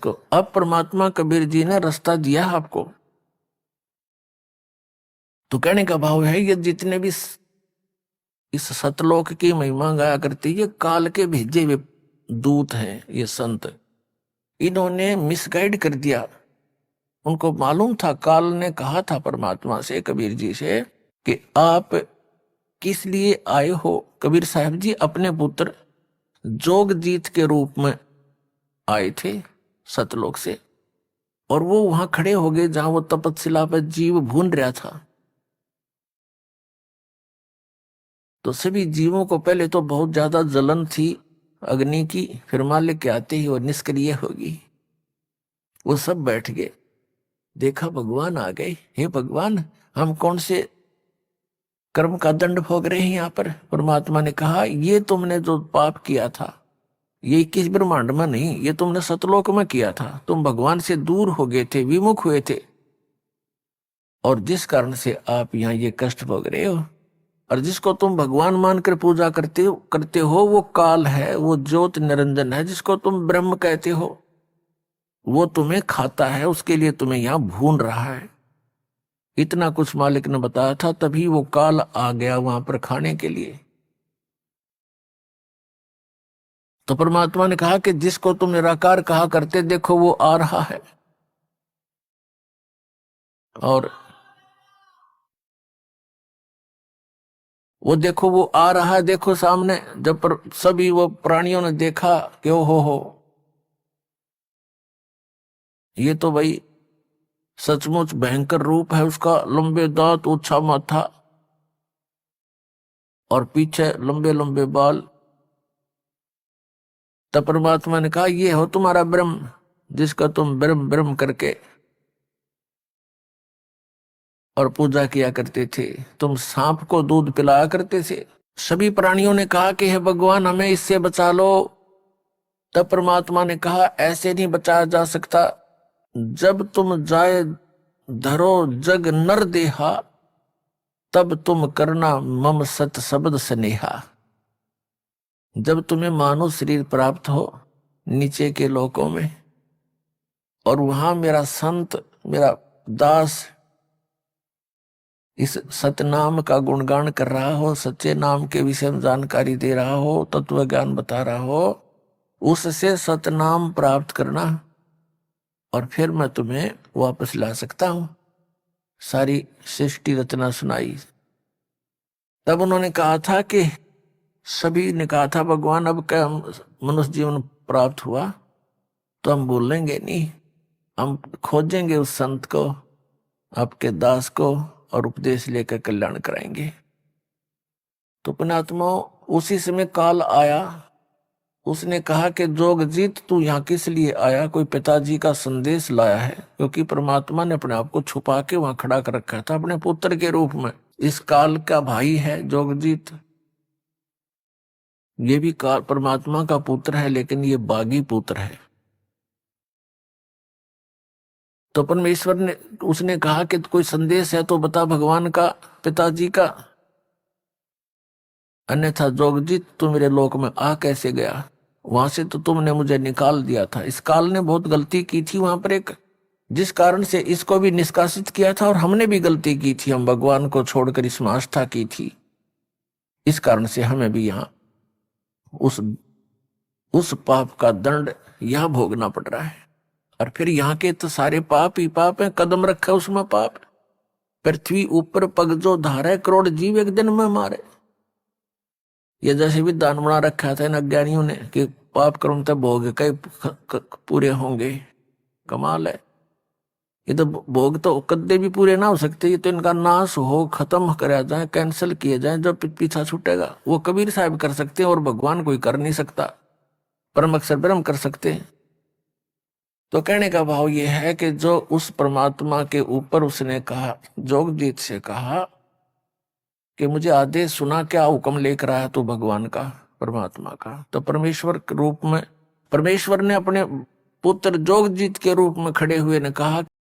इसको। अब परमात्मा कबीर जी ने रास्ता दिया आपको। तो कहने का भाव है ये जितने भी इस सतलोक की महिमा गाया करती ये काल के भेजे हुए दूत हैं, ये संत। इन्होंने मिसगाइड कर दिया। उनको मालूम था, काल ने कहा था परमात्मा से, कबीर जी से, कि आप किस लिए आए हो। कबीर साहब जी अपने पुत्र जोगजीत के रूप में आए थे सतलोक से, और वो वहां खड़े हो गए जहां वो तपस्या पर जीव भून रहा था। तो सभी जीवों को पहले तो बहुत ज्यादा जलन थी अग्नि की, फिर मालिक के आते ही वो निष्क्रिय होगी। वो सब बैठ गए, देखा भगवान आ गए। हे भगवान, हम कौन से कर्म का दंड भोग रहे हैं यहाँ पर। परमात्मा ने कहा, ये तुमने जो पाप किया था ये 21 ब्रह्मांड में नहीं, ये तुमने सतलोक में किया था। तुम भगवान से दूर हो गए थे, विमुख हुए थे, और जिस कारण से आप यहाँ ये कष्ट भोग रहे हो। और जिसको तुम भगवान मानकर पूजा करते हो वो काल है, वो ज्योत निरंजन है। जिसको तुम ब्रह्म कहते हो वो तुम्हें खाता है, उसके लिए तुम्हें यहां भून रहा है। इतना कुछ मालिक ने बताया था, तभी वो काल आ गया वहां पर खाने के लिए। तो परमात्मा ने कहा कि जिसको तुम निराकार कहा करते, देखो वो आ रहा है। और वो देखो वो आ रहा है, देखो सामने। जब सभी वो प्राणियों ने देखा कि ओ हो, ये तो भाई सचमुच भयंकर रूप है उसका। लंबे दांत, ऊंचा माथा और पीछे लंबे लंबे बाल। तब परमात्मा ने कहा, ये हो तुम्हारा ब्रह्म, जिसका तुम ब्रह्म ब्रह्म करके और पूजा किया करते थे। तुम सांप को दूध पिलाया करते थे। सभी प्राणियों ने कहा कि हे भगवान, हमें इससे बचा लो। तब परमात्मा ने कहा, ऐसे नहीं बचाया जा सकता। जब तुम जाए धरो जग नर देहा, तब तुम करना मम सत शब्द स्नेहा। जब तुम्हें मानव शरीर प्राप्त हो नीचे के लोकों में, और वहां मेरा संत, मेरा दास इस सतनाम का गुणगान कर रहा हो, सच्चे नाम के विषय में जानकारी दे रहा हो, तत्व ज्ञान बता रहा हो, उससे सतनाम प्राप्त करना, और फिर मैं तुम्हें वापस ला सकता हूं। सारी सृष्टि रचना सुनाई। तब उन्होंने कहा था कि सभी ने कहा था, भगवान अब क्या मनुष्य जीवन प्राप्त हुआ तो हम भूलेंगे नहीं, हम खोजेंगे उस संत को, आपके दास को, और उपदेश लेकर कल्याण कराएंगे। तो पुण्यात्मा, उसी समय काल आया। उसने कहा कि जोगजीत, तू यहाँ किस लिए आया। कोई पिताजी का संदेश लाया है, क्योंकि परमात्मा ने अपने आप को छुपा के वहां खड़ा कर रखा था अपने पुत्र के रूप में। इस काल का भाई है जोगजीत। ये भी काल परमात्मा का पुत्र है, लेकिन ये बागी पुत्र है। तो परमेश्वर ने, उसने कहा कि कोई संदेश है तो बता भगवान का, पिताजी का, अन्यथा जोगजीत तू मेरे लोक में आ कैसे गया। वहां से तो तुमने मुझे निकाल दिया था। इस काल ने बहुत गलती की थी वहां पर एक, जिस कारण से इसको भी निष्कासित किया था, और हमने भी गलती की थी, हम भगवान को छोड़कर इसमें आस्था की थी। इस कारण से हमें भी यहाँ उस पाप का दंड यहाँ भोगना पड़ रहा है। और फिर यहाँ के तो सारे पाप ही पाप है, कदम रखा उसमें पाप। पृथ्वी ऊपर पग जो धारे, करोड़ जीव एक दिन में मारे। ये जैसे भी दान बना रखा था इन अज्ञानियों ने कि पाप कर्म तक भोग कई पूरे होंगे। कमाल है। ये तो भोग तो कदे भी पूरे ना हो सकते, ये तो इनका नाश हो, खत्म कराया जाए, कैंसिल किए जाए, जब पीछा छूटेगा। वो कबीर साहब कर सकते हैं और भगवान कोई कर नहीं सकता। परम अक्षर ब्रह्म कर सकते हैं। तो कहने का भाव ये है कि जो उस परमात्मा के ऊपर उसने कहा, जोगजीत से कहा कि मुझे आदेश सुना, क्या हुक्म लेकर आया तू भगवान का, परमात्मा का। तो परमेश्वर के रूप में परमेश्वर ने अपने पुत्र जोगजीत के रूप में खड़े हुए ने कहा,